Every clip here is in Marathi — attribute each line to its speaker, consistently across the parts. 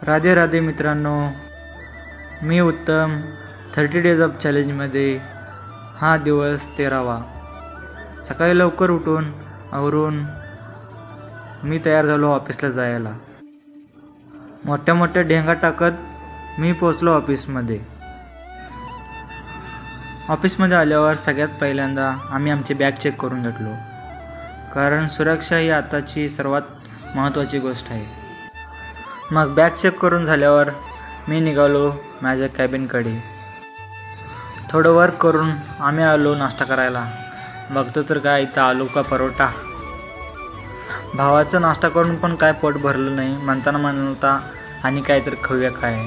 Speaker 1: राधे राधे मित्रांनो, मी उत्तम 30 डेज ऑफ चॅलेंजमध्ये हा दिवस 13वा। सकाळी लवकर उठून आवरून मी तयार झालो ऑफिसला जायला। मोठ्या मोठ्या ढेंगा टाकत मी पोचलो ऑफिसमध्ये। ऑफिसमध्ये आल्यावर सगळ्यात पहिल्यांदा आम्ही आमची बॅग चेक करून घेतलो, कारण सुरक्षा ही आताची सर्वात महत्त्वाची गोष्ट आहे। मग बॅग चेक करून झाल्यावर मी निघालो माझ्या कॅबिनकडे। थोडं वर्क करून आम्ही आलो नाश्ता करायला। बघतो तर काय इथं आलू का परोठा। भावाचं नाश्ता करून पण काय पोट भरलं नाही, म्हणताना म्हणता आणि काहीतरी खाऊया काय।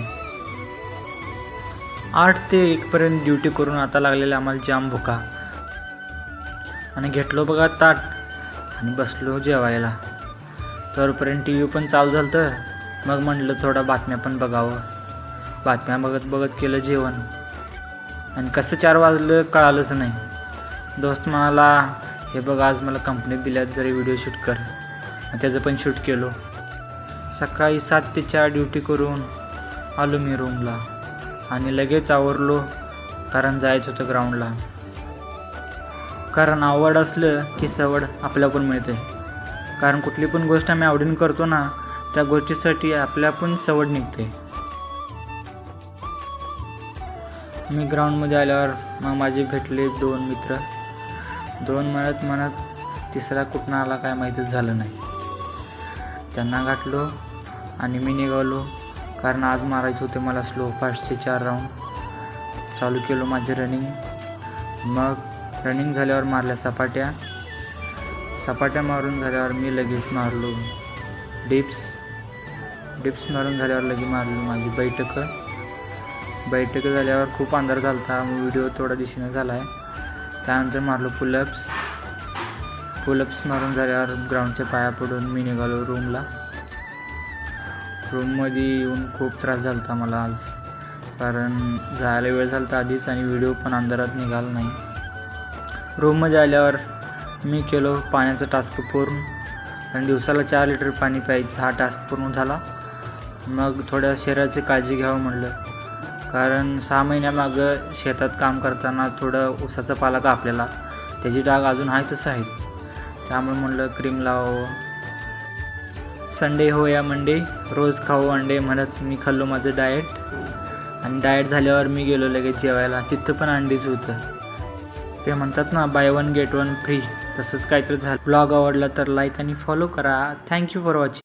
Speaker 1: 8 ते 1 पर्यंत ड्युटी करून आता लागलेलं आम्हाला जाम भुका, आणि घेतलो बघा ताट आणि बसलो जेवायला। तोपर्यंत TV पण चालू झालं, मग म्हटलं थोडा बातम्या पण बघावं। बातम्या बघत बघत केलं जेवण, आणि कसं 4 वाजलं कळालंच नाही। दोस्त म्हणाला, हे बघ आज मला कंपनीत दिल्यात जरी व्हिडिओ शूट कर, त्याचं पण शूट केलो। सकाळी 7 ते 4 ड्युटी करून आलो मी रूमला, आणि लगेच आवरलो, कारण जायचं होतं ग्राउंडला। कारण आवड असलं की सवड आपल्या पण मिळते, कारण कुठली पण गोष्ट आम्ही आवडीने करतो ना, त्या गोष्टीसाठी आपल्या पण सवड निघते। मी ग्राउंडमध्ये आल्यावर मग माझे भेटले 2 मित्र। 2 म्हणत तिसरा कुठनं आला काय माहीतच झालं नाही। त्यांना गाठलो आणि मी निघालो, कारण आज मारायचे होते मला स्लो फास्टचे 4 राऊंड। चालू केलो माझे रनिंग। मग रनिंग झाल्यावर मारल्या सपाट्या मारून झाल्यावर मी लगेच मारलो डिप्स मारून झाल्यावर लगेच मारलो माझी बैठक झाल्यावर खूप अंधार झालता, मग व्हिडिओ थोडा दिसेना झाला आहे। त्यानंतर मारलो पुलअप्स मारून झाल्यावर ग्राउंडच्या पाया पडून मी निघालो रूमला। रूममध्ये येऊन खूप त्रास झाला मला आज, कारण जायला वेळ झाला आधीच आणि व्हिडिओ पण अंधारात निघाला नाही। रूममध्ये आल्यावर मी केलो पाण्याचा टास्क पूर्ण, आणि दिवसाला 4 लिटर पाणी प्यायचं हा टास्क पूर्ण झाला। मग थोड्या शरीराची काळजी घ्यावं म्हटलं, कारण 6 महिन्यामागं शेतात काम करताना थोडं ऊसाचा पाला कापलेला, त्याची डाग अजून आहे तसं आहे। त्यामुळे म्हटलं क्रीम लावावं। संडे हो या मंडे, रोज खाऊ अंडे म्हणत मी खाल्लो माझं डाएट, आणि डाएट झाल्यावर मी गेलो लगेच जेवायला। तिथं पण अंडीच होतं। ते म्हणतात ना बाय 1 गेट 1 फ्री, तसंच काहीतरी झालं। ब्लॉग आवडला तर लाईक आणि फॉलो करा। Thank you for watching.